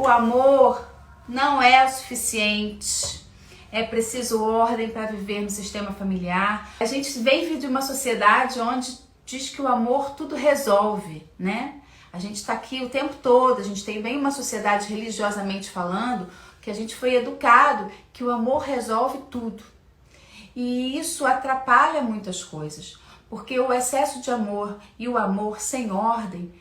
o amor não é o suficiente. É preciso ordem para viver no sistema familiar. A gente vem de uma sociedade onde diz que o amor tudo resolve, né? A gente está aqui o tempo todo, a gente tem bem uma sociedade religiosamente falando que a gente foi educado que o amor resolve tudo. E isso atrapalha muitas coisas, porque o excesso de amor e o amor sem ordem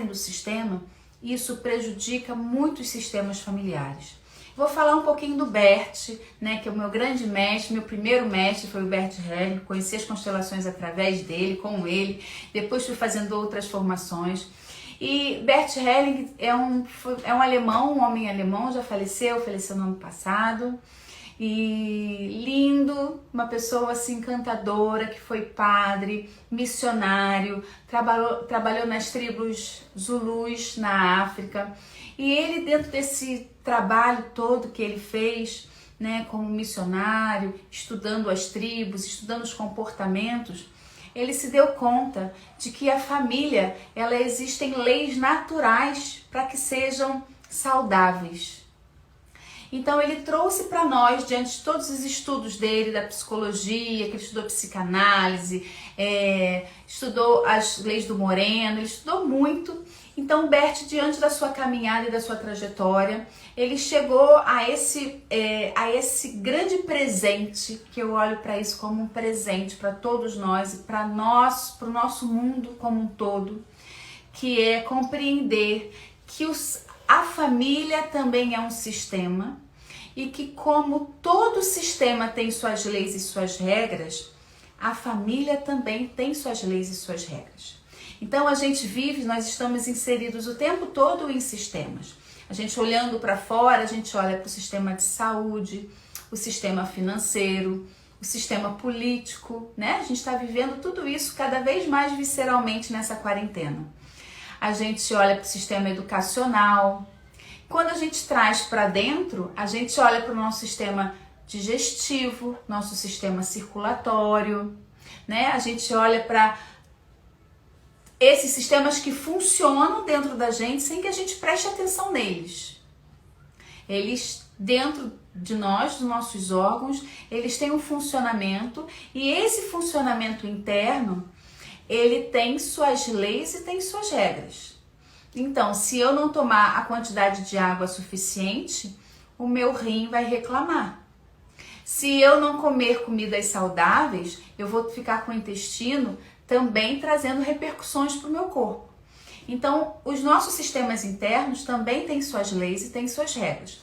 do sistema, isso prejudica muitos sistemas familiares. Vou falar um pouquinho do Bert, né, que é o meu grande mestre, meu primeiro mestre foi o Bert Helling, conheci as constelações através dele, com ele, depois fui fazendo outras formações. E Bert Helling é um alemão, um homem alemão, já faleceu no ano passado. E lindo, uma pessoa assim encantadora, que foi padre, missionário, trabalhou nas tribos Zulus na África. E ele, dentro desse trabalho todo que ele fez, né, como missionário, estudando as tribos, estudando os comportamentos, ele se deu conta de que a família, existem leis naturais para que sejam saudáveis. Então ele trouxe para nós, diante de todos os estudos dele, da psicologia, que ele estudou psicanálise, estudou as leis do Moreno, ele estudou muito. Então Bert, diante da sua caminhada e da sua trajetória, ele chegou a esse grande presente, que eu olho para isso como um presente para todos nós e para o nosso mundo como um todo, que é compreender que a família também é um sistema e que, como todo sistema tem suas leis e suas regras, a família também tem suas leis e suas regras. Então a gente vive, nós estamos inseridos o tempo todo em sistemas. A gente olhando para fora, a gente olha para o sistema de saúde, o sistema financeiro, o sistema político, né? A gente está vivendo tudo isso cada vez mais visceralmente nessa quarentena. A gente olha para o sistema educacional. Quando a gente traz para dentro, a gente olha para o nosso sistema digestivo, nosso sistema circulatório, né? A gente olha para esses sistemas que funcionam dentro da gente sem que a gente preste atenção neles. Eles, dentro de nós, dos nossos órgãos, eles têm um funcionamento, e esse funcionamento interno, ele tem suas leis e tem suas regras. Então, se eu não tomar a quantidade de água suficiente, o meu rim vai reclamar. Se eu não comer comidas saudáveis, eu vou ficar com o intestino também trazendo repercussões para o meu corpo. Então, os nossos sistemas internos também têm suas leis e têm suas regras.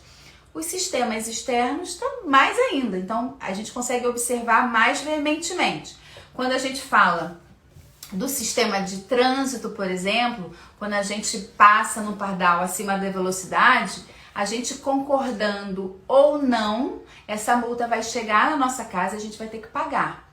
Os sistemas externos, mais ainda. Então, a gente consegue observar mais veementemente. Quando a gente fala do sistema de trânsito, por exemplo, quando a gente passa no pardal acima da velocidade, a gente concordando ou não, essa multa vai chegar na nossa casa e a gente vai ter que pagar.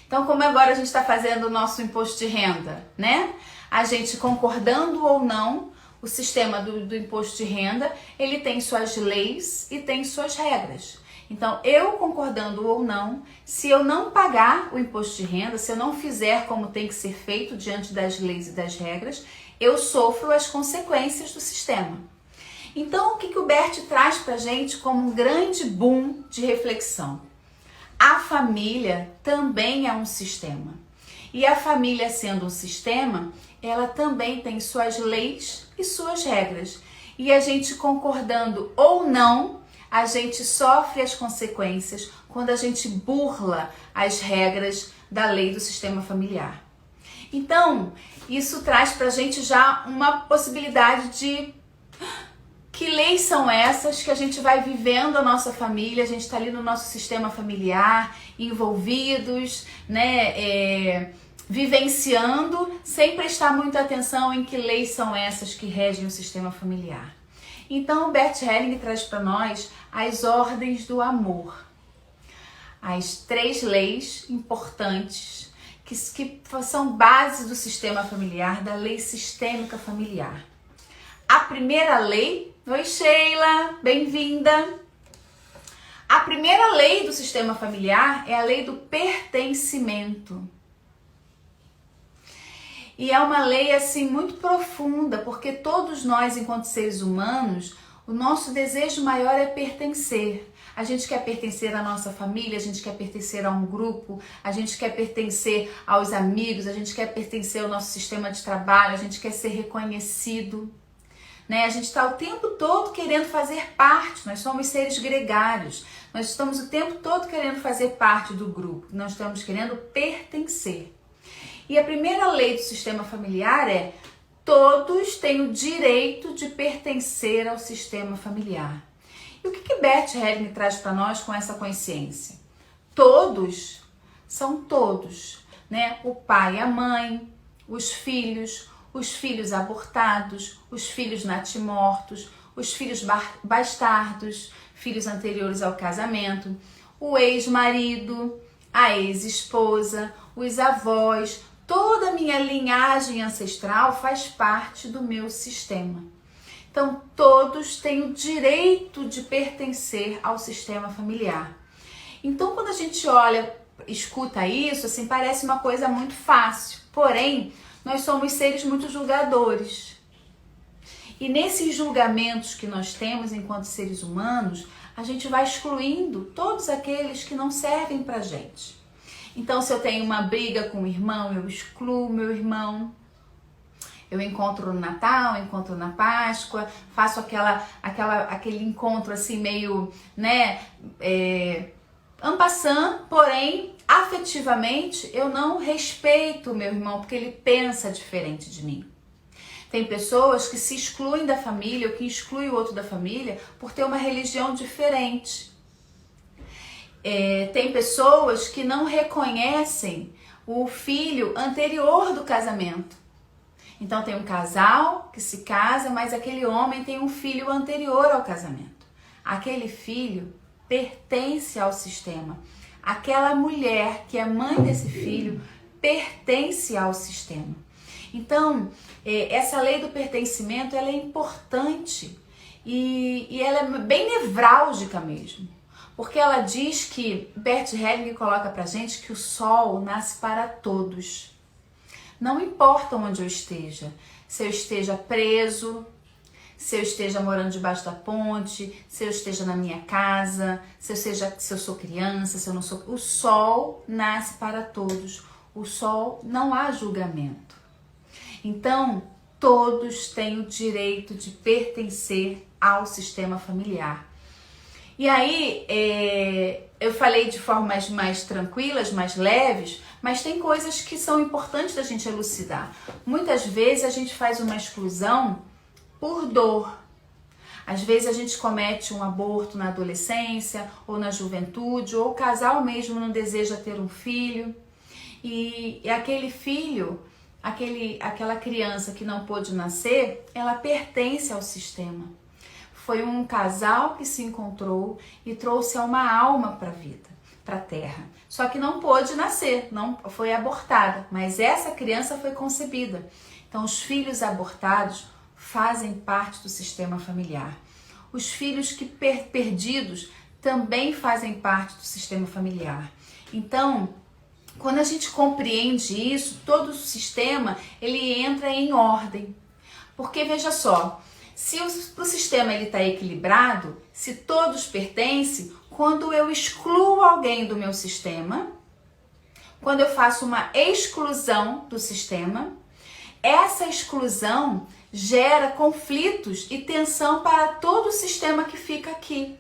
Então, como agora a gente está fazendo o nosso imposto de renda, né? A gente concordando ou não, o sistema do imposto de renda, ele tem suas leis e tem suas regras. Então, eu concordando ou não, se eu não pagar o imposto de renda, se eu não fizer como tem que ser feito diante das leis e das regras, eu sofro as consequências do sistema. Então, o que o Bert traz pra gente como um grande boom de reflexão? A família também é um sistema. E a família, sendo um sistema, ela também tem suas leis e suas regras. E a gente concordando ou não, a gente sofre as consequências quando a gente burla as regras da lei do sistema familiar. Então, isso traz pra gente já uma possibilidade de que leis são essas que a gente vai vivendo a nossa família, a gente está ali no nosso sistema familiar, envolvidos, né, vivenciando, sem prestar muita atenção em que leis são essas que regem o sistema familiar. Então, o Bert Helling traz para nós as ordens do amor. As 3 leis importantes que são bases do sistema familiar, da lei sistêmica familiar. A primeira lei, oi Sheila, bem-vinda. A primeira lei do sistema familiar é a lei do pertencimento. E é uma lei assim muito profunda, porque todos nós, enquanto seres humanos, o nosso desejo maior é pertencer. A gente quer pertencer à nossa família, a gente quer pertencer a um grupo, a gente quer pertencer aos amigos, a gente quer pertencer ao nosso sistema de trabalho, a gente quer ser reconhecido, né? A gente está o tempo todo querendo fazer parte, nós somos seres gregários, nós estamos o tempo todo querendo fazer parte do grupo, nós estamos querendo pertencer. E a primeira lei do sistema familiar é: todos têm o direito de pertencer ao sistema familiar. E o que Bert Helling traz para nós com essa consciência? Todos são todos, né? O pai e a mãe, os filhos abortados, os filhos natimortos, os filhos bastardos, filhos anteriores ao casamento, o ex-marido, a ex-esposa, os avós. Toda a minha linhagem ancestral faz parte do meu sistema. Então, todos têm o direito de pertencer ao sistema familiar. Então, quando a gente olha, escuta isso, assim, parece uma coisa muito fácil. Porém, nós somos seres muito julgadores. E nesses julgamentos que nós temos enquanto seres humanos, a gente vai excluindo todos aqueles que não servem pra gente. Então, se eu tenho uma briga com o irmão, eu excluo meu irmão. Eu encontro no Natal, encontro na Páscoa, faço aquele encontro assim meio, né, en passant, porém, afetivamente, eu não respeito o meu irmão porque ele pensa diferente de mim. Tem pessoas que se excluem da família ou que excluem o outro da família por ter uma religião diferente. Tem pessoas que não reconhecem o filho anterior do casamento. Então tem um casal que se casa, mas aquele homem tem um filho anterior ao casamento. Aquele filho pertence ao sistema. Aquela mulher que é mãe desse filho pertence ao sistema. Então, essa lei do pertencimento, ela é importante e ela é bem nevrálgica mesmo. Porque ela diz que, Bert Helling coloca pra gente que o sol nasce para todos. Não importa onde eu esteja, se eu esteja preso, se eu esteja morando debaixo da ponte, se eu esteja na minha casa, se eu sou criança, se eu não sou... O sol nasce para todos. O sol, não há julgamento. Então, todos têm o direito de pertencer ao sistema familiar. E aí, eu falei de formas mais tranquilas, mais leves, mas tem coisas que são importantes da gente elucidar. Muitas vezes a gente faz uma exclusão por dor. Às vezes a gente comete um aborto na adolescência ou na juventude, ou o casal mesmo não deseja ter um filho. E aquele filho, aquela criança que não pôde nascer, ela pertence ao sistema. Foi um casal que se encontrou e trouxe uma alma para a vida, para a terra. Só que não pôde nascer, não foi abortada, mas essa criança foi concebida. Então, os filhos abortados fazem parte do sistema familiar. Os filhos perdidos também fazem parte do sistema familiar. Então, quando a gente compreende isso, todo o sistema ele entra em ordem. Porque veja só, se o sistema está equilibrado, se todos pertencem, quando eu excluo alguém do meu sistema, quando eu faço uma exclusão do sistema, essa exclusão gera conflitos e tensão para todo o sistema que fica aqui.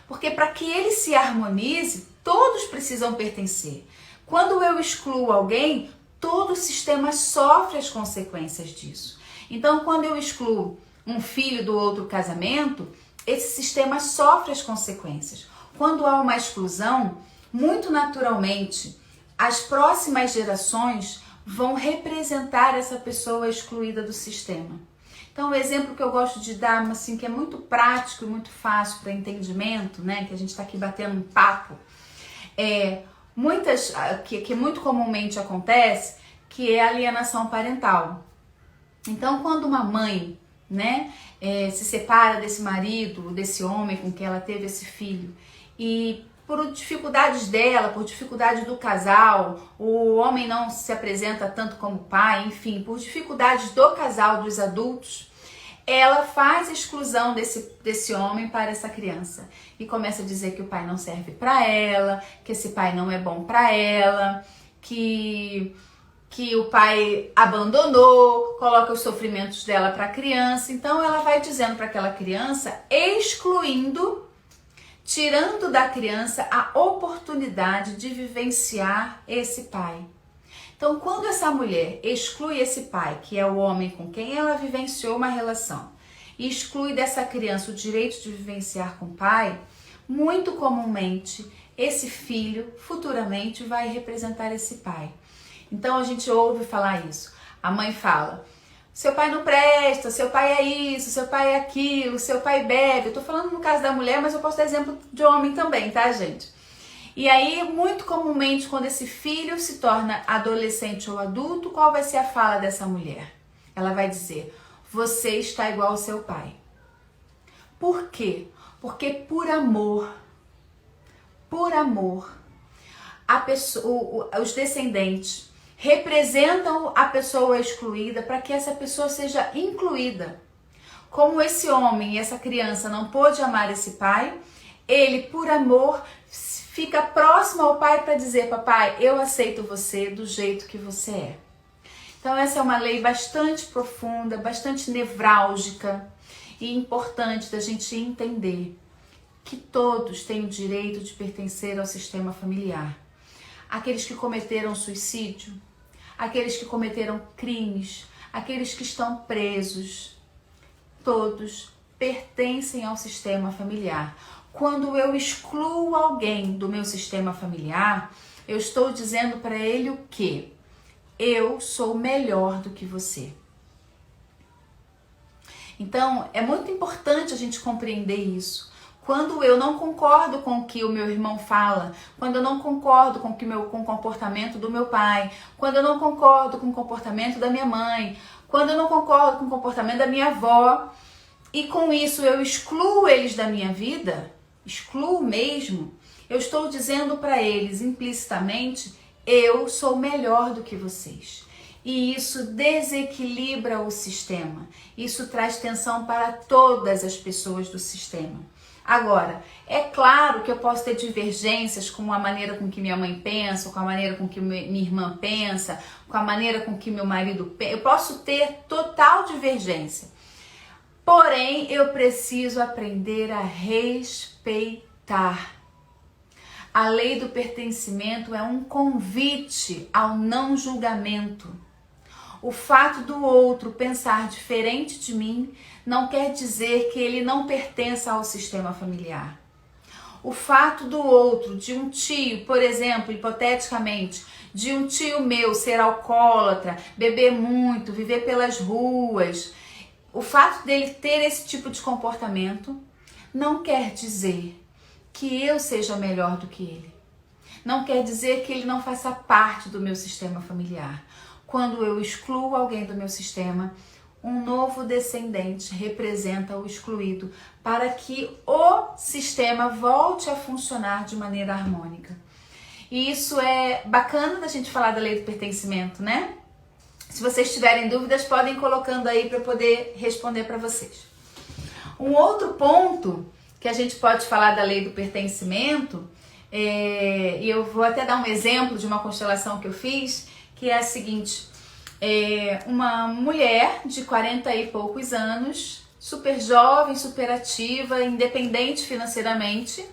Porque para que ele se harmonize, todos precisam pertencer. Quando eu excluo alguém, todo o sistema sofre as consequências disso. Então, quando eu excluo um filho do outro casamento, esse sistema sofre as consequências. Quando há uma exclusão, muito naturalmente, as próximas gerações vão representar essa pessoa excluída do sistema. Então, o exemplo que eu gosto de dar, assim, que é muito prático e muito fácil para entendimento, né, que a gente está aqui batendo um papo, que muito comumente acontece, que é a alienação parental. Então, quando uma mãe, né, se separa desse marido, desse homem com quem ela teve esse filho, e por dificuldades dela, por dificuldade do casal, o homem não se apresenta tanto como pai, enfim, por dificuldades do casal, dos adultos, ela faz exclusão desse homem para essa criança e começa a dizer que o pai não serve para ela, que esse pai não é bom para ela, que o pai abandonou, coloca os sofrimentos dela para a criança. Então ela vai dizendo para aquela criança, excluindo, tirando da criança a oportunidade de vivenciar esse pai. Então, quando essa mulher exclui esse pai, que é o homem com quem ela vivenciou uma relação, e exclui dessa criança o direito de vivenciar com o pai, muito comumente esse filho futuramente vai representar esse pai. Então a gente ouve falar isso. A mãe fala, seu pai não presta, seu pai é isso, seu pai é aquilo, seu pai bebe. Eu tô falando no caso da mulher, mas eu posso dar exemplo de homem também, tá, gente? E aí, muito comumente, quando esse filho se torna adolescente ou adulto, qual vai ser a fala dessa mulher? Ela vai dizer, você está igual ao seu pai. Por quê? Porque por amor, a pessoa, os descendentes representam a pessoa excluída para que essa pessoa seja incluída. Como esse homem e essa criança não pôde amar esse pai, ele, por amor, fica próximo ao pai para dizer, papai, eu aceito você do jeito que você é. Então essa é uma lei bastante profunda, bastante nevrálgica e importante da gente entender que todos têm o direito de pertencer ao sistema familiar. Aqueles que cometeram suicídio, aqueles que cometeram crimes, aqueles que estão presos, todos pertencem ao sistema familiar. Quando eu excluo alguém do meu sistema familiar, eu estou dizendo para ele o quê? Eu sou melhor do que você. Então, é muito importante a gente compreender isso. Quando eu não concordo com o que o meu irmão fala, quando eu não concordo com o comportamento do meu pai, quando eu não concordo com o comportamento da minha mãe, quando eu não concordo com o comportamento da minha avó, e com isso eu excluo eles da minha vida, excluo mesmo, eu estou dizendo para eles implicitamente, eu sou melhor do que vocês. E isso desequilibra o sistema, isso traz tensão para todas as pessoas do sistema. Agora, é claro que eu posso ter divergências com a maneira com que minha mãe pensa, com a maneira com que minha irmã pensa, com a maneira com que meu marido pensa. Eu posso ter total divergência. Porém, eu preciso aprender a respeitar. A lei do pertencimento é um convite ao não julgamento. O fato do outro pensar diferente de mim não quer dizer que ele não pertença ao sistema familiar. O fato do outro, de um tio, por exemplo, hipoteticamente, de um tio meu ser alcoólatra, beber muito, viver pelas ruas, o fato dele ter esse tipo de comportamento não quer dizer que eu seja melhor do que ele. Não quer dizer que ele não faça parte do meu sistema familiar. Quando eu excluo alguém do meu sistema, um novo descendente representa o excluído para que o sistema volte a funcionar de maneira harmônica. E isso é bacana da gente falar da lei do pertencimento, né? Se vocês tiverem dúvidas, podem ir colocando aí para eu poder responder para vocês. Um outro ponto que a gente pode falar da lei do pertencimento, e eu vou até dar um exemplo de uma constelação que eu fiz, que é a seguinte, uma mulher de 40 e poucos anos, super jovem, super ativa, independente financeiramente,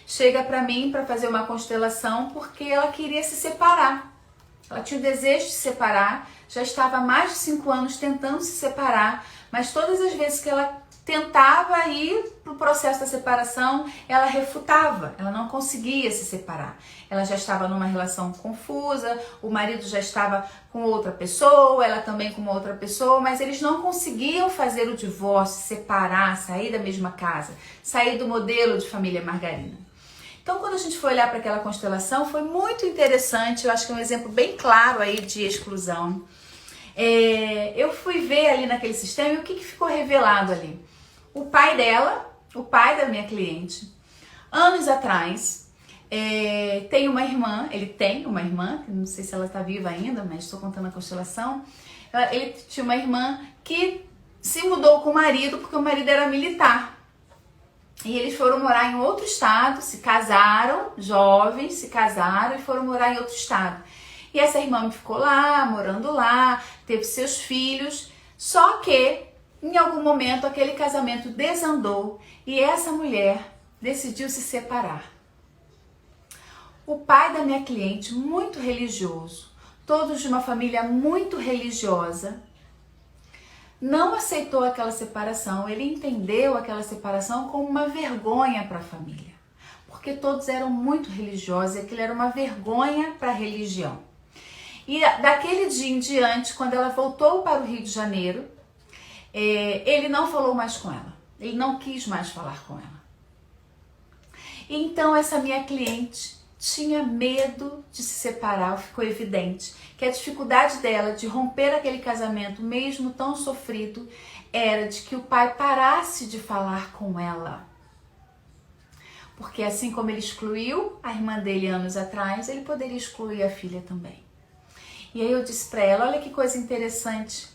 chega para mim para fazer uma constelação porque ela queria se separar. Ela tinha o desejo de se separar, já estava há mais de 5 anos tentando se separar, mas todas as vezes que ela tentava ir para o processo da separação, ela refutava, ela não conseguia se separar. Ela já estava numa relação confusa, o marido já estava com outra pessoa, ela também com outra pessoa, mas eles não conseguiam fazer o divórcio, separar, sair da mesma casa, sair do modelo de família margarina. Então, quando a gente foi olhar para aquela constelação, foi muito interessante, eu acho que é um exemplo bem claro aí de exclusão. Eu fui ver ali naquele sistema e o que ficou revelado ali? O pai dela, o pai da minha cliente, anos atrás, tem uma irmã, ele tem uma irmã, não sei se ela está viva ainda, mas estou contando a constelação. Ele tinha uma irmã que se mudou com o marido porque o marido era militar. E eles foram morar em outro estado, se casaram, jovens, se casaram e foram morar em outro estado. E essa irmã ficou lá, morando lá, teve seus filhos, só que em algum momento aquele casamento desandou e essa mulher decidiu se separar. O pai da minha cliente, muito religioso, todos de uma família muito religiosa, não aceitou aquela separação. Ele entendeu aquela separação como uma vergonha para a família, porque todos eram muito religiosos e aquilo era uma vergonha para a religião. E daquele dia em diante, quando ela voltou para o Rio de Janeiro, ele não falou mais com ela, ele não quis mais falar com ela. Então essa minha cliente tinha medo de se separar, ficou evidente que a dificuldade dela de romper aquele casamento, mesmo tão sofrido, era de que o pai parasse de falar com ela. Porque assim como ele excluiu a irmã dele anos atrás, ele poderia excluir a filha também. E aí eu disse para ela, olha que coisa interessante,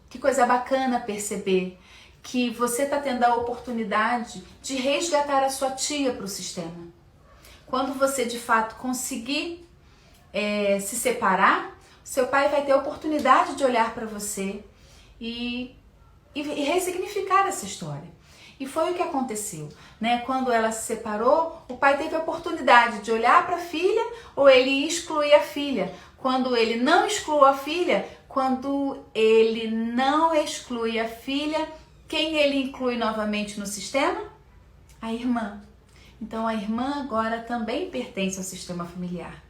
que coisa bacana perceber que você está tendo a oportunidade de resgatar a sua tia para o sistema. Quando você de fato conseguir se separar, seu pai vai ter a oportunidade de olhar para você e ressignificar essa história. E foi o que aconteceu, né? Quando ela se separou, o pai teve a oportunidade de olhar para a filha ou ele excluir a filha. Quando ele não excluiu a filha, quem ele inclui novamente no sistema? A irmã. Então a irmã agora também pertence ao sistema familiar.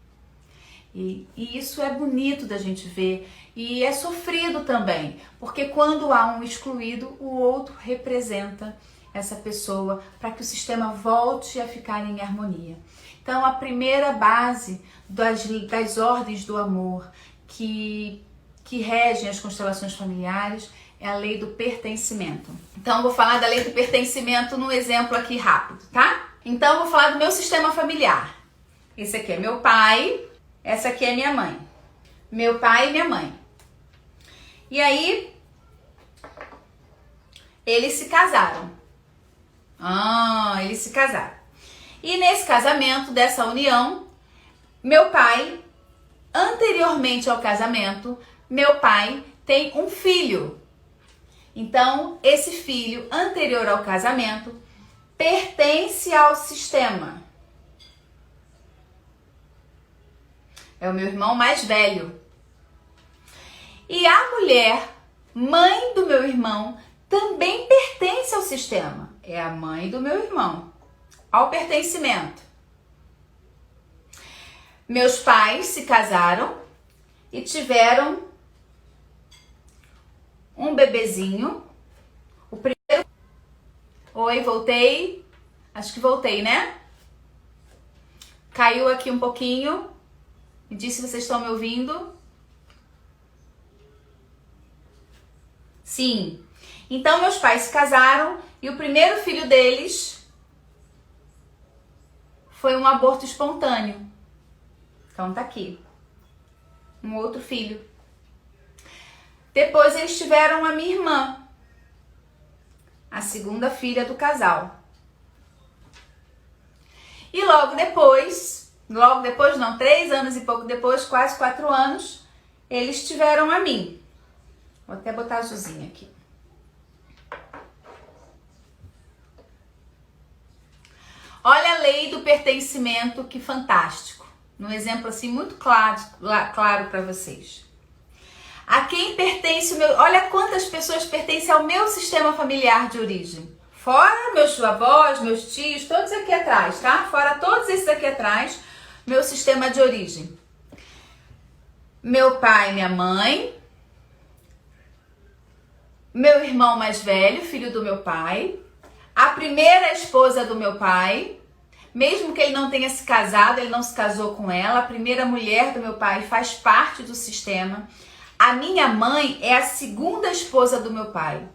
E isso é bonito da gente ver e é sofrido também, porque quando há um excluído, o outro representa essa pessoa para que o sistema volte a ficar em harmonia. Então a primeira base das ordens do amor que regem as constelações familiares é a lei do pertencimento. Então eu vou falar da lei do pertencimento num exemplo aqui rápido, tá? Então eu vou falar do meu sistema familiar. Esse aqui é meu pai, essa aqui é minha mãe. Meu pai e minha mãe. E aí, eles se casaram. Eles se casaram. E nesse casamento, dessa união, meu pai, anteriormente ao casamento, meu pai tem um filho. Então, esse filho anterior ao casamento pertence ao sistema. É o meu irmão mais velho. E a mulher, mãe do meu irmão, também pertence ao sistema. É a mãe do meu irmão. Ao pertencimento. Meus pais se casaram e tiveram um bebezinho. O primeiro... Oi, voltei. Acho que voltei, né? Caiu aqui um pouquinho. Me diz se vocês estão me ouvindo. Sim. Então, meus pais se casaram e o primeiro filho deles foi um aborto espontâneo. Então, tá aqui. Um outro filho. Depois, eles tiveram a minha irmã, a segunda filha do casal. E logo depois não, 3 anos e pouco depois, quase 4 anos, eles tiveram a mim. Vou até botar azulzinho aqui. Olha a lei do pertencimento, que fantástico. Um exemplo assim muito claro para vocês. A quem pertence o meu... Olha quantas pessoas pertencem ao meu sistema familiar de origem. Fora meus avós, meus tios, todos aqui atrás, tá? Fora todos esses aqui atrás, meu sistema de origem. Meu pai e minha mãe. Meu irmão mais velho, filho do meu pai. A primeira esposa do meu pai. Mesmo que ele não tenha se casado, ele não se casou com ela. A primeira mulher do meu pai faz parte do sistema. A minha mãe é a segunda esposa do meu pai.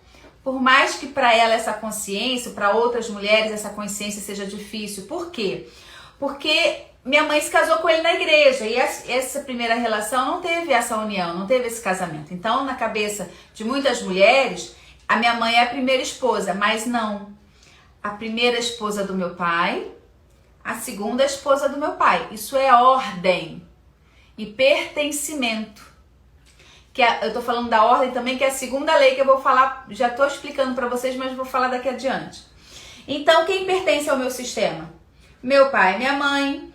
Por mais que para ela essa consciência, para outras mulheres essa consciência seja difícil. Por quê? Porque minha mãe se casou com ele na igreja e essa primeira relação não teve essa união, não teve esse casamento. Então, na cabeça de muitas mulheres, a minha mãe é a primeira esposa, mas não. A primeira esposa do meu pai, a segunda esposa do meu pai. Isso é ordem e pertencimento. Eu tô falando da ordem também, que é a segunda lei que eu vou falar, já tô explicando para vocês, mas vou falar daqui adiante. Então, quem pertence ao meu sistema? Meu pai, minha mãe,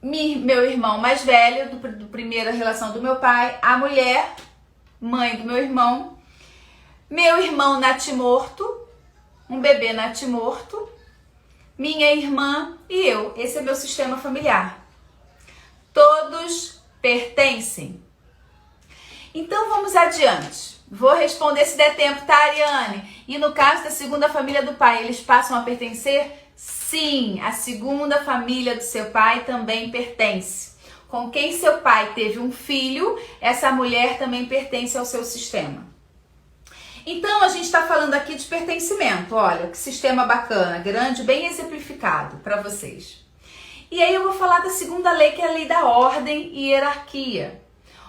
meu irmão mais velho, do primeira relação do meu pai, a mulher, mãe do meu irmão natimorto, um bebê natimorto, minha irmã e eu. Esse é meu sistema familiar. Todos pertencem. Então vamos adiante. Vou responder se der tempo, tá, Ariane? E no caso da segunda família do pai, eles passam a pertencer? Sim, a segunda família do seu pai também pertence. Com quem seu pai teve um filho, essa mulher também pertence ao seu sistema. Então a gente está falando aqui de pertencimento. Olha, que sistema bacana, grande, bem exemplificado para vocês. E aí eu vou falar da segunda lei, que é a lei da ordem e hierarquia,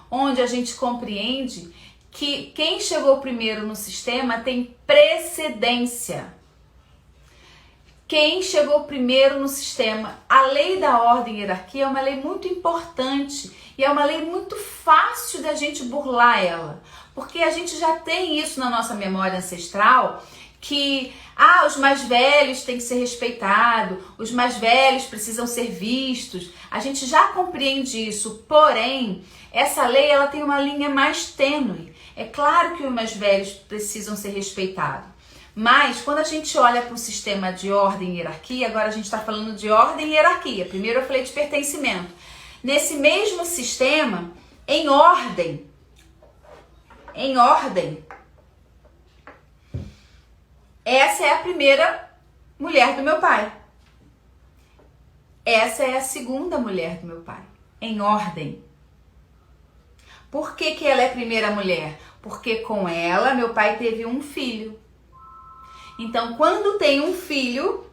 onde a gente compreende que quem chegou primeiro no sistema tem precedência. Quem chegou primeiro no sistema, a lei da ordem e hierarquia é uma lei muito importante e é uma lei muito fácil da gente burlar ela, porque a gente já tem isso na nossa memória ancestral, que os mais velhos têm que ser respeitados, os mais velhos precisam ser vistos. A gente já compreende isso, porém, essa lei ela tem uma linha mais tênue. É claro que os mais velhos precisam ser respeitados, mas quando a gente olha para o sistema de ordem e hierarquia, agora a gente está falando de ordem e hierarquia. Primeiro eu falei de pertencimento. Nesse mesmo sistema, em ordem, essa é a primeira mulher do meu pai. Essa é a segunda mulher do meu pai, em ordem. Por que ela é a primeira mulher? Porque com ela meu pai teve um filho. Então, quando tem um filho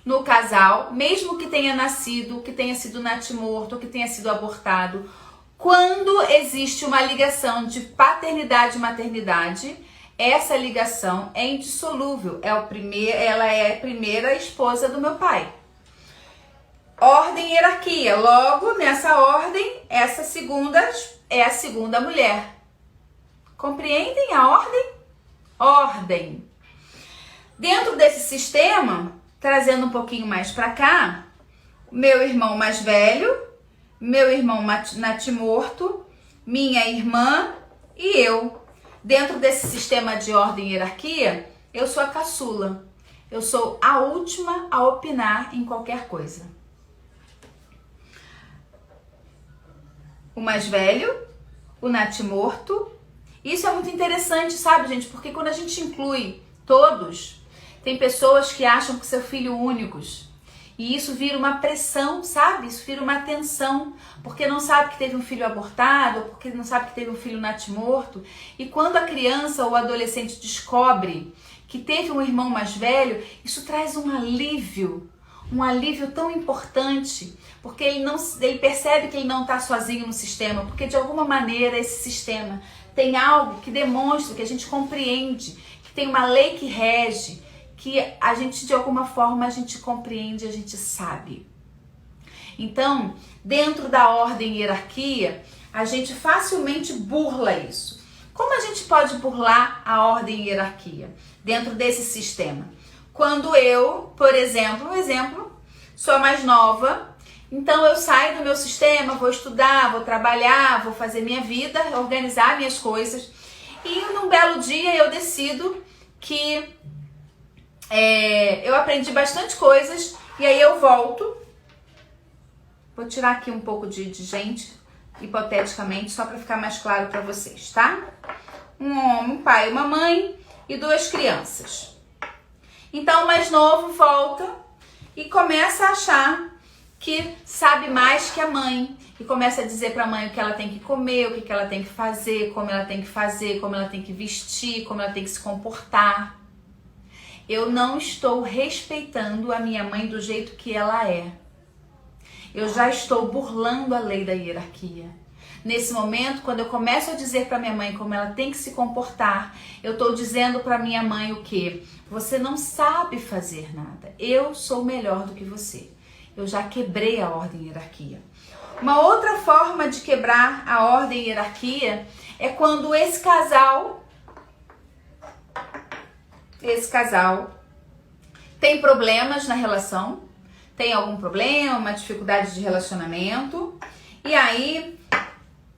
no casal, mesmo que tenha nascido, que tenha sido natimorto, que tenha sido abortado, quando existe uma ligação de paternidade e maternidade, essa ligação é indissolúvel. Ela é a primeira esposa do meu pai. Ordem e hierarquia. Logo, nessa ordem, essa segunda é a segunda mulher. Compreendem a ordem? Ordem. Dentro desse sistema, trazendo um pouquinho mais para cá, meu irmão mais velho, meu irmão natimorto, minha irmã e eu. Dentro desse sistema de ordem e hierarquia, eu sou a caçula. Eu sou a última a opinar em qualquer coisa. O mais velho, o natimorto. Isso é muito interessante, sabe, gente? Porque quando a gente inclui todos, tem pessoas que acham que são filhos únicos. E isso vira uma pressão, sabe? Isso vira uma tensão. Porque não sabe que teve um filho abortado, ou porque não sabe que teve um filho natimorto. E quando a criança ou o adolescente descobre que teve um irmão mais velho, isso traz um alívio tão importante. Porque ele percebe que ele não está sozinho no sistema. Porque de alguma maneira esse sistema tem algo que demonstra, que a gente compreende, que tem uma lei que rege, que a gente de alguma forma a gente compreende, a gente sabe. Então, dentro da ordem e hierarquia, a gente facilmente burla isso. Como a gente pode burlar a ordem e hierarquia dentro desse sistema? Quando eu, por exemplo, sou a mais nova, então eu saio do meu sistema, vou estudar, vou trabalhar, vou fazer minha vida, organizar minhas coisas, e num belo dia eu decido que eu aprendi bastante coisas e aí eu volto. Vou tirar aqui um pouco de gente, hipoteticamente, só para ficar mais claro para vocês, tá? Um homem, um pai, uma mãe e 2 crianças. Então o mais novo volta e começa a achar que sabe mais que a mãe, e começa a dizer para a mãe o que ela tem que comer, o que ela tem que fazer, como ela tem que vestir, como ela tem que se comportar. Eu não estou respeitando a minha mãe do jeito que ela é. Eu já estou burlando a lei da hierarquia. Nesse momento, quando eu começo a dizer para minha mãe como ela tem que se comportar, eu estou dizendo para minha mãe o quê? Você não sabe fazer nada. Eu sou melhor do que você. Eu já quebrei a ordem e hierarquia. Uma outra forma de quebrar a ordem e hierarquia é quando esse casal tem problemas na relação, tem algum problema, uma dificuldade de relacionamento, e aí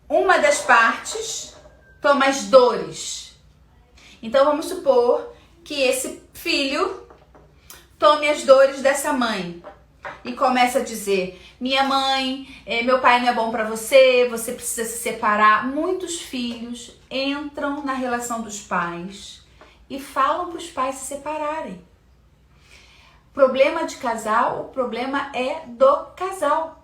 uma das partes toma as dores. Então vamos supor que esse filho tome as dores dessa mãe e começa a dizer: minha mãe, meu pai não é bom pra você, você precisa se separar. Muitos filhos entram na relação dos pais e falam para os pais se separarem. Problema de casal, o problema é do casal.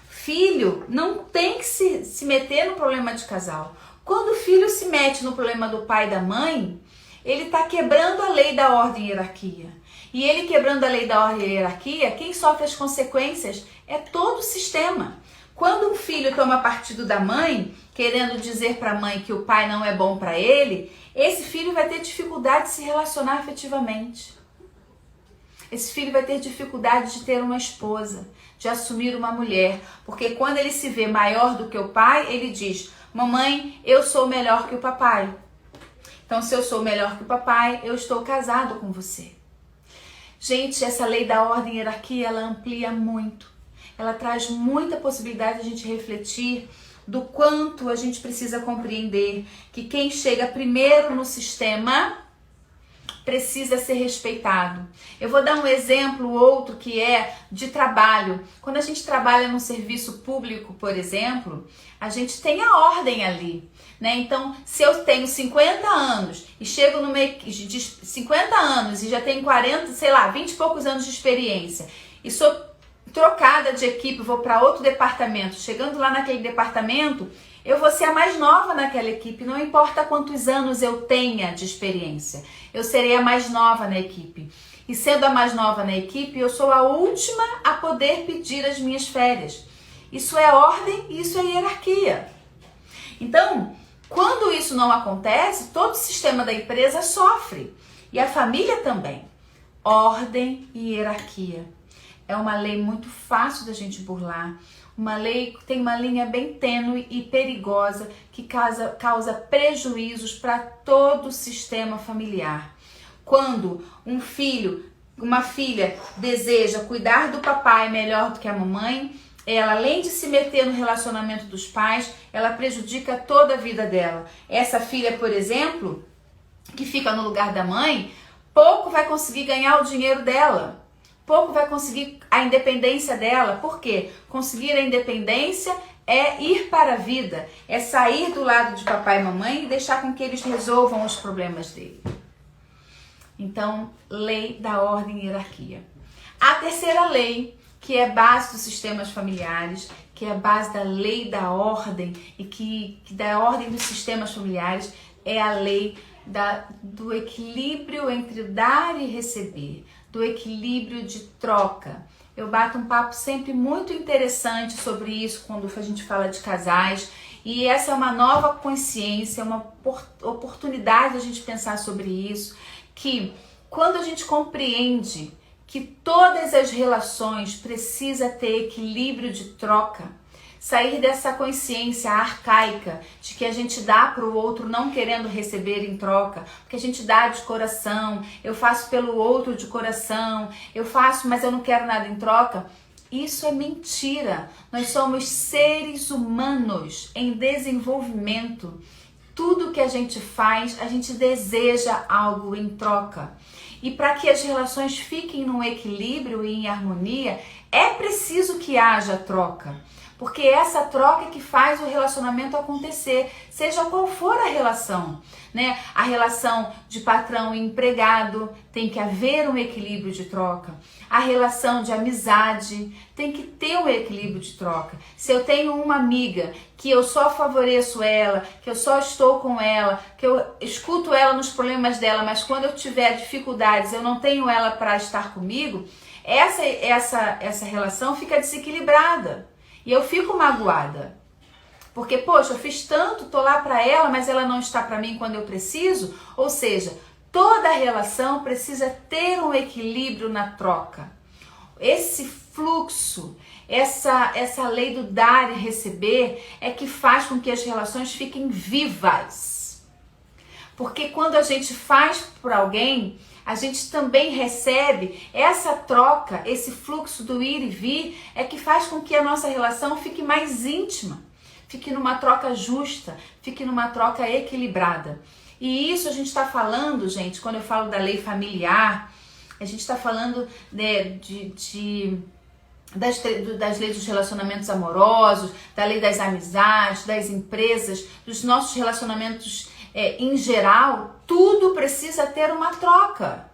Filho não tem que se meter no problema de casal. Quando o filho se mete no problema do pai e da mãe, ele está quebrando a lei da ordem e hierarquia. E ele quebrando a lei da ordem e hierarquia, quem sofre as consequências é todo o sistema. Quando um filho toma partido da mãe, querendo dizer para a mãe que o pai não é bom para ele, esse filho vai ter dificuldade de se relacionar afetivamente. Esse filho vai ter dificuldade de ter uma esposa, de assumir uma mulher, porque quando ele se vê maior do que o pai, ele diz: mamãe, eu sou melhor que o papai. Então, se eu sou melhor que o papai, eu estou casado com você. Gente, essa lei da ordem e hierarquia, ela amplia muito. Ela traz muita possibilidade de a gente refletir do quanto a gente precisa compreender que quem chega primeiro no sistema precisa ser respeitado. Eu vou dar um exemplo, outro que é de trabalho. Quando a gente trabalha num serviço público, por exemplo, a gente tem a ordem ali, né? Então, se eu tenho 50 anos e chego numa de 50 anos e já tenho 40, sei lá, 20 e poucos anos de experiência e sou trocada de equipe, vou para outro departamento, chegando lá naquele departamento, eu vou ser a mais nova naquela equipe, não importa quantos anos eu tenha de experiência, eu serei a mais nova na equipe. E sendo a mais nova na equipe, eu sou a última a poder pedir as minhas férias. Isso é ordem e isso é hierarquia. Então, quando isso não acontece, todo o sistema da empresa sofre. E a família também. Ordem e hierarquia. É uma lei muito fácil da gente burlar. Uma lei que tem uma linha bem tênue e perigosa que causa prejuízos para todo o sistema familiar. Quando um filho, uma filha deseja cuidar do papai melhor do que a mamãe, ela, além de se meter no relacionamento dos pais, ela prejudica toda a vida dela. Essa filha, por exemplo, que fica no lugar da mãe, pouco vai conseguir ganhar o dinheiro dela. Pouco vai conseguir a independência dela. Por quê? Conseguir a independência é ir para a vida, é sair do lado de papai e mamãe e deixar com que eles resolvam os problemas dele. Então, lei da ordem e hierarquia. A terceira lei, que é base dos sistemas familiares, que é a base da lei da ordem e que da ordem dos sistemas familiares, é a lei do equilíbrio entre dar e receber, do equilíbrio de troca. Eu bato um papo sempre muito interessante sobre isso quando a gente fala de casais, e essa é uma nova consciência, uma oportunidade de a gente pensar sobre isso, que quando a gente compreende que todas as relações precisam ter equilíbrio de troca, sair dessa consciência arcaica de que a gente dá para o outro não querendo receber em troca, porque a gente dá de coração, eu faço pelo outro de coração, eu faço, mas eu não quero nada em troca. Isso é mentira. Nós somos seres humanos em desenvolvimento. Tudo que a gente faz, a gente deseja algo em troca. E para que as relações fiquem num equilíbrio e em harmonia, é preciso que haja troca. Porque é essa troca que faz o relacionamento acontecer, seja qual for a relação, né? A relação de patrão e empregado tem que haver um equilíbrio de troca. A relação de amizade tem que ter um equilíbrio de troca. Se eu tenho uma amiga que eu só favoreço ela, que eu só estou com ela, que eu escuto ela nos problemas dela, mas quando eu tiver dificuldades eu não tenho ela para estar comigo, essa relação fica desequilibrada e eu fico magoada. Porque, poxa, eu fiz tanto, tô lá para ela, mas ela não está para mim quando eu preciso. Ou seja, toda relação precisa ter um equilíbrio na troca. Esse fluxo, essa lei do dar e receber é que faz com que as relações fiquem vivas. Porque quando a gente faz por alguém, a gente também recebe. Essa troca, esse fluxo do ir e vir é que faz com que a nossa relação fique mais íntima, fique numa troca justa, fique numa troca equilibrada. E isso a gente está falando, gente, quando eu falo da lei familiar, a gente está falando das leis dos relacionamentos amorosos, da lei das amizades, das empresas, dos nossos relacionamentos em geral. Tudo precisa ter uma troca.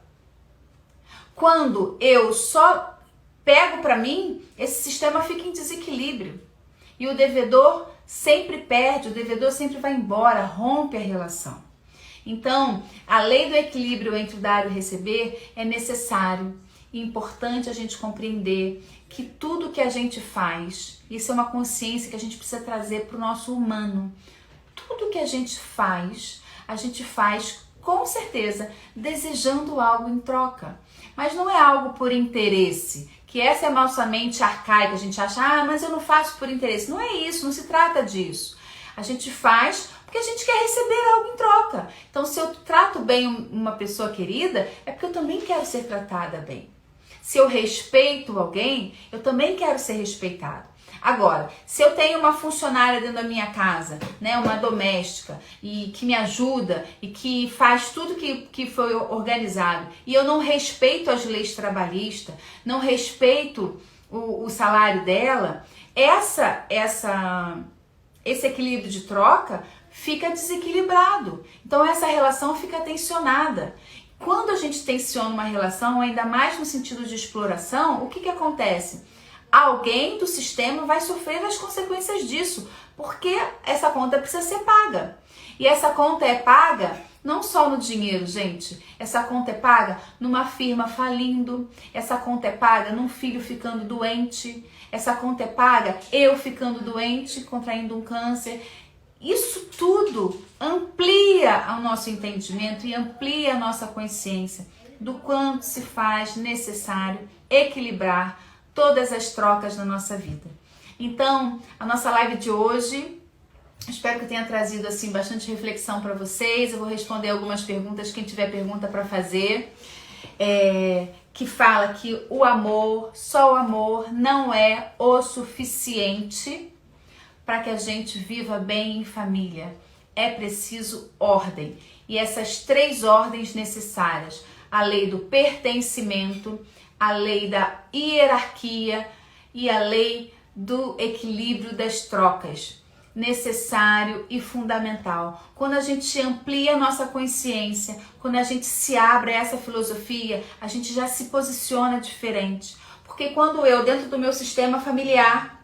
Quando eu só pego para mim, esse sistema fica em desequilíbrio. E o devedor sempre perde, o devedor sempre vai embora, rompe a relação. Então, a lei do equilíbrio entre o dar e o receber é necessário e importante a gente compreender que tudo que a gente faz, isso é uma consciência que a gente precisa trazer para o nosso humano. Tudo que a gente faz com certeza desejando algo em troca. Mas não é algo por interesse, que essa é a nossa mente arcaica, a gente acha, mas eu não faço por interesse. Não é isso, não se trata disso. A gente faz porque a gente quer receber algo em troca. Então, se eu trato bem uma pessoa querida, é porque eu também quero ser tratada bem. Se eu respeito alguém, eu também quero ser respeitado. Agora, se eu tenho uma funcionária dentro da minha casa, né, uma doméstica, e que me ajuda e que faz tudo que foi organizado, e eu não respeito as leis trabalhistas, não respeito o salário dela, esse equilíbrio de troca fica desequilibrado. Então essa relação fica tensionada. Quando a gente tensiona uma relação, ainda mais no sentido de exploração, o que acontece? Alguém do sistema vai sofrer as consequências disso, porque essa conta precisa ser paga. E essa conta é paga não só no dinheiro, gente. Essa conta é paga numa firma falindo. Essa conta é paga num filho ficando doente. Essa conta é paga eu ficando doente, contraindo um câncer. Isso tudo amplia o nosso entendimento e amplia a nossa consciência do quanto se faz necessário equilibrar todas as trocas na nossa vida. Então, a nossa live de hoje, espero que tenha trazido assim bastante reflexão para vocês. Eu vou responder algumas perguntas, quem tiver pergunta para fazer, que fala que o amor, só o amor não é o suficiente para que a gente viva bem em família. É preciso ordem. E essas 3 ordens necessárias, a lei do pertencimento, a lei da hierarquia e a lei do equilíbrio das trocas, necessário e fundamental. Quando a gente amplia a nossa consciência, quando a gente se abre a essa filosofia, a gente já se posiciona diferente. Porque quando eu, dentro do meu sistema familiar,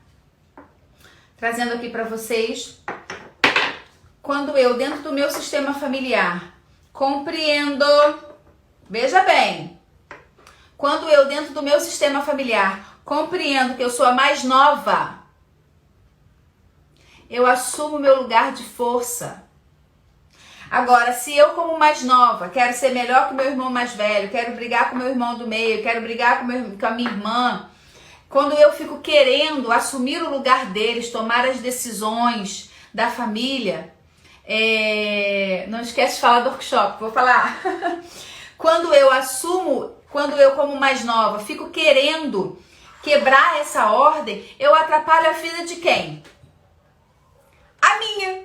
trazendo aqui para vocês, quando eu, dentro do meu sistema familiar, compreendo, veja bem, quando eu, dentro do meu sistema familiar, compreendo que eu sou a mais nova, eu assumo o meu lugar de força. Agora, se eu, como mais nova, quero ser melhor que o meu irmão mais velho, quero brigar com o meu irmão do meio, quero brigar com a minha irmã, quando eu fico querendo assumir o lugar deles, tomar as decisões da família, não esquece de falar do workshop, vou falar. Quando eu como mais nova, fico querendo quebrar essa ordem, eu atrapalho a vida de quem? A minha.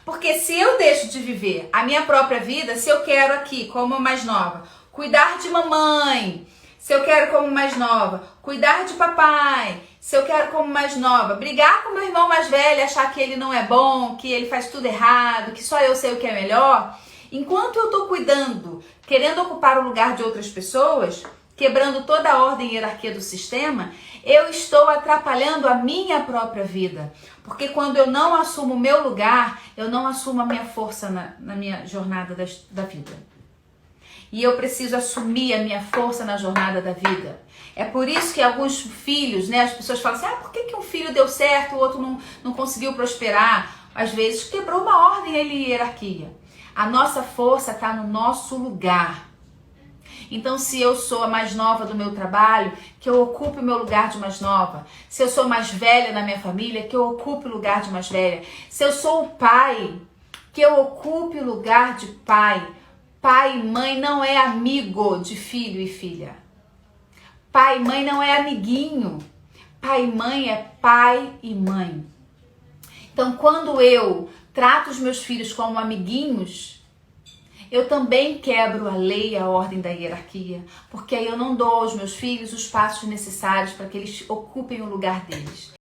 Porque se eu deixo de viver a minha própria vida, se eu quero aqui, como mais nova, cuidar de mamãe, se eu quero como mais nova, cuidar de papai, Se eu quero, como mais nova, brigar com meu irmão mais velho, achar que ele não é bom, que ele faz tudo errado, que só eu sei o que é melhor, enquanto eu tô cuidando, querendo ocupar o lugar de outras pessoas, quebrando toda a ordem e hierarquia do sistema, eu estou atrapalhando a minha própria vida. Porque quando eu não assumo o meu lugar, eu não assumo a minha força na minha jornada da vida. E eu preciso assumir a minha força na jornada da vida. É por isso que alguns filhos, né, as pessoas falam assim, por que um filho deu certo, o outro não conseguiu prosperar? Às vezes quebrou uma ordem e hierarquia. A nossa força está no nosso lugar. Então, se eu sou a mais nova do meu trabalho, que eu ocupe o meu lugar de mais nova. Se eu sou mais velha na minha família, que eu ocupe o lugar de mais velha. Se eu sou o pai, que eu ocupe o lugar de pai. Pai e mãe não é amigo de filho e filha. Pai e mãe não é amiguinho. Pai e mãe é pai e mãe. Então, quando eu trato os meus filhos como amiguinhos, eu também quebro a lei, a ordem da hierarquia, porque aí eu não dou aos meus filhos os passos necessários para que eles ocupem o lugar deles.